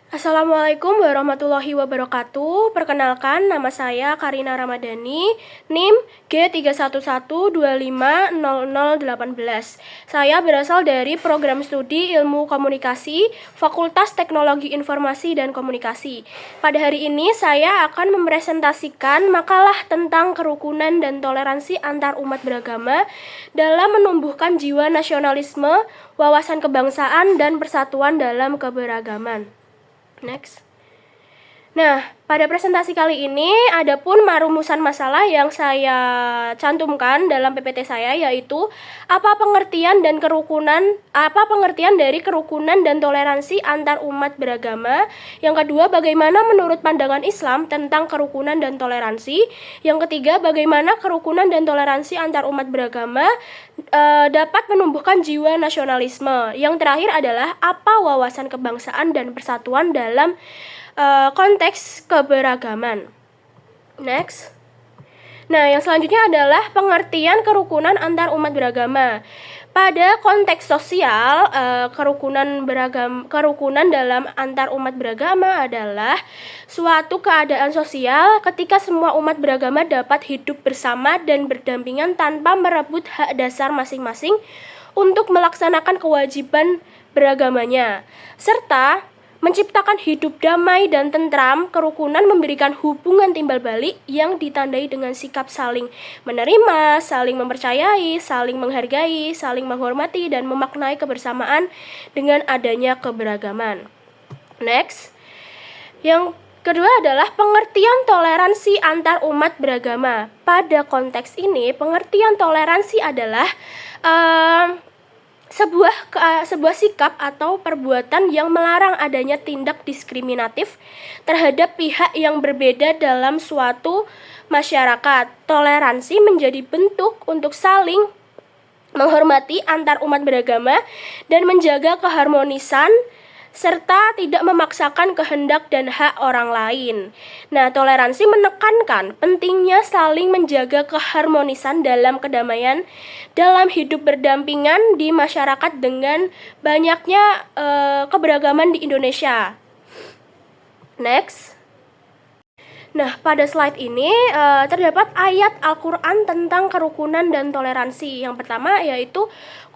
Assalamualaikum warahmatullahi wabarakatuh. Perkenalkan, nama saya Karina Ramadhani, NIM G3112500018. Saya berasal dari Program Studi Ilmu Komunikasi, Fakultas Teknologi Informasi dan Komunikasi. Pada hari ini saya akan mempresentasikan makalah tentang kerukunan dan toleransi antar umat beragama dalam menumbuhkan jiwa nasionalisme, wawasan kebangsaan, dan persatuan dalam keberagaman. Next. Nah, pada presentasi kali ini ada pun rumusan masalah yang saya cantumkan dalam PPT saya, yaitu apa pengertian dari kerukunan dan toleransi antar umat beragama. Yang kedua, bagaimana menurut pandangan Islam tentang kerukunan dan toleransi. Yang ketiga, bagaimana kerukunan dan toleransi antar umat beragama dapat menumbuhkan jiwa nasionalisme. Yang terakhir adalah apa wawasan kebangsaan dan persatuan dalam konteks keberagaman. Next. Nah, yang selanjutnya adalah pengertian kerukunan antar umat beragama. Pada konteks sosial, kerukunan dalam antar umat beragama adalah suatu keadaan sosial ketika semua umat beragama dapat hidup bersama dan berdampingan tanpa merebut hak dasar masing-masing untuk melaksanakan kewajiban beragamanya, serta menciptakan hidup damai dan tentram. Kerukunan memberikan hubungan timbal balik yang ditandai dengan sikap saling menerima, saling mempercayai, saling menghargai, saling menghormati, dan memaknai kebersamaan dengan adanya keberagaman. Next. Yang kedua adalah pengertian toleransi antar umat beragama. Pada konteks ini, pengertian toleransi adalah sebuah sikap atau perbuatan yang melarang adanya tindak diskriminatif terhadap pihak yang berbeda dalam suatu masyarakat. Toleransi menjadi bentuk untuk saling menghormati antar umat beragama dan menjaga keharmonisan serta tidak memaksakan kehendak dan hak orang lain. Nah, toleransi menekankan pentingnya saling menjaga keharmonisan dalam kedamaian dalam hidup berdampingan di masyarakat dengan banyaknya keberagaman di Indonesia. Next. Nah, pada slide ini terdapat ayat Al-Quran tentang kerukunan dan toleransi. Yang pertama yaitu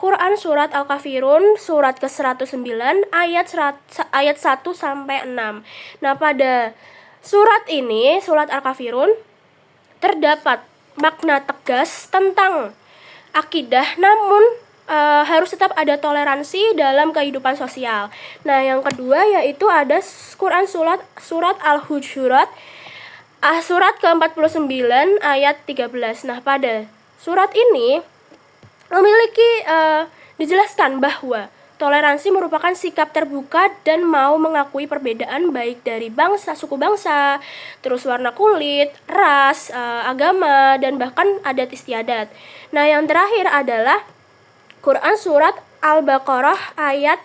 Quran Surat Al-Kafirun, surat ke-109, ayat 1-6. Nah, pada surat ini, surat Al-Kafirun, terdapat makna tegas tentang akidah, namun harus tetap ada toleransi dalam kehidupan sosial. Nah, yang kedua yaitu ada Quran surat Al-Hujurat, surat ke-49 ayat 13. Nah, pada surat ini dijelaskan bahwa toleransi merupakan sikap terbuka dan mau mengakui perbedaan baik dari bangsa, suku bangsa, terus warna kulit, ras, agama, dan bahkan adat istiadat. Nah, yang terakhir adalah Quran surat Al-Baqarah ayat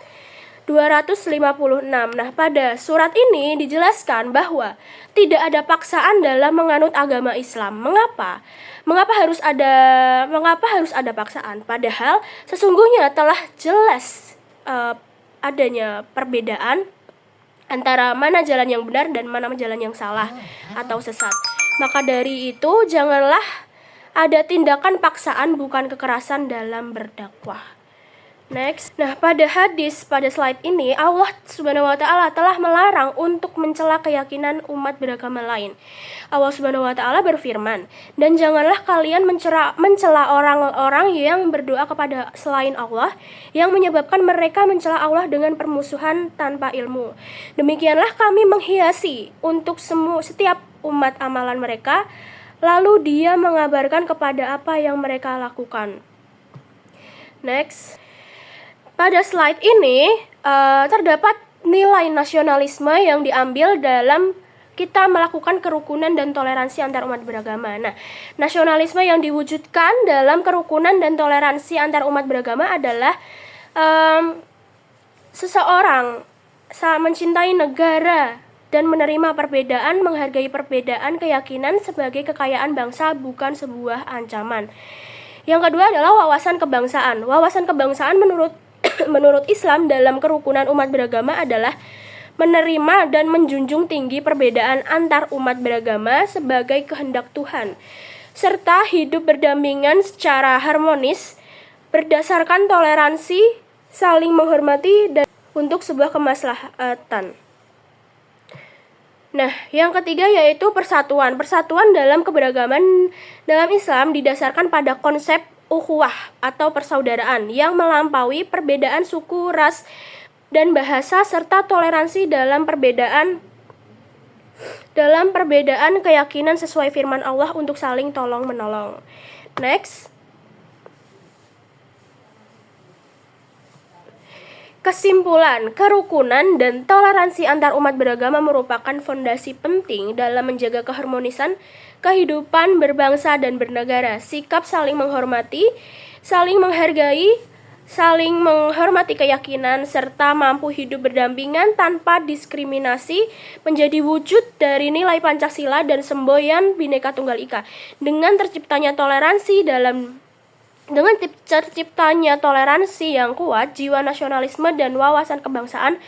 256. Nah, pada surat ini dijelaskan bahwa tidak ada paksaan dalam menganut agama Islam. Mengapa? Mengapa harus ada paksaan? Padahal sesungguhnya telah jelas adanya perbedaan antara mana jalan yang benar dan mana jalan yang salah atau sesat. Maka dari itu janganlah ada tindakan paksaan bukan kekerasan dalam berdakwah. Next. Nah, pada slide ini Allah Subhanahu wa taala telah melarang untuk mencela keyakinan umat beragama lain. Allah Subhanahu wa taala berfirman, "Dan janganlah kalian mencela orang-orang yang berdoa kepada selain Allah, yang menyebabkan mereka mencela Allah dengan permusuhan tanpa ilmu. Demikianlah kami menghiasi untuk setiap umat amalan mereka, lalu Dia mengabarkan kepada apa yang mereka lakukan." Next. Pada slide ini terdapat nilai nasionalisme yang diambil dalam kita melakukan kerukunan dan toleransi antar umat beragama. Nah, nasionalisme yang diwujudkan dalam kerukunan dan toleransi antar umat beragama adalah seseorang mencintai negara dan menerima perbedaan, menghargai perbedaan keyakinan sebagai kekayaan bangsa, bukan sebuah ancaman. Yang kedua adalah wawasan kebangsaan. Wawasan kebangsaan menurut Islam dalam kerukunan umat beragama adalah menerima dan menjunjung tinggi perbedaan antar umat beragama sebagai kehendak Tuhan, serta hidup berdampingan secara harmonis berdasarkan toleransi, saling menghormati, dan untuk sebuah kemaslahatan. Nah, yang ketiga yaitu persatuan. Persatuan dalam keberagaman dalam Islam didasarkan pada konsep ukhuwah atau persaudaraan yang melampaui perbedaan suku, ras, dan bahasa, serta toleransi dalam perbedaan keyakinan sesuai firman Allah untuk saling tolong-menolong. Next. Kesimpulan, kerukunan dan toleransi antar umat beragama merupakan fondasi penting dalam menjaga keharmonisan kehidupan berbangsa dan bernegara. Sikap saling menghormati, saling menghargai, saling menghormati keyakinan, serta mampu hidup berdampingan tanpa diskriminasi menjadi wujud dari nilai Pancasila dan semboyan Bhinneka Tunggal Ika. Dengan terciptanya toleransi yang kuat, jiwa nasionalisme dan wawasan kebangsaan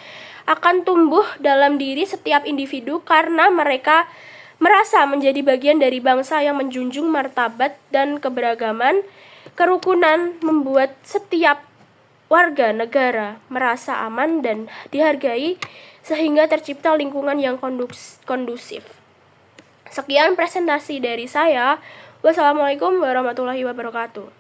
akan tumbuh dalam diri setiap individu karena mereka merasa menjadi bagian dari bangsa yang menjunjung martabat dan keberagaman. Kerukunan membuat setiap warga negara merasa aman dan dihargai sehingga tercipta lingkungan yang kondusif. Sekian presentasi dari saya. Wassalamualaikum warahmatullahi wabarakatuh.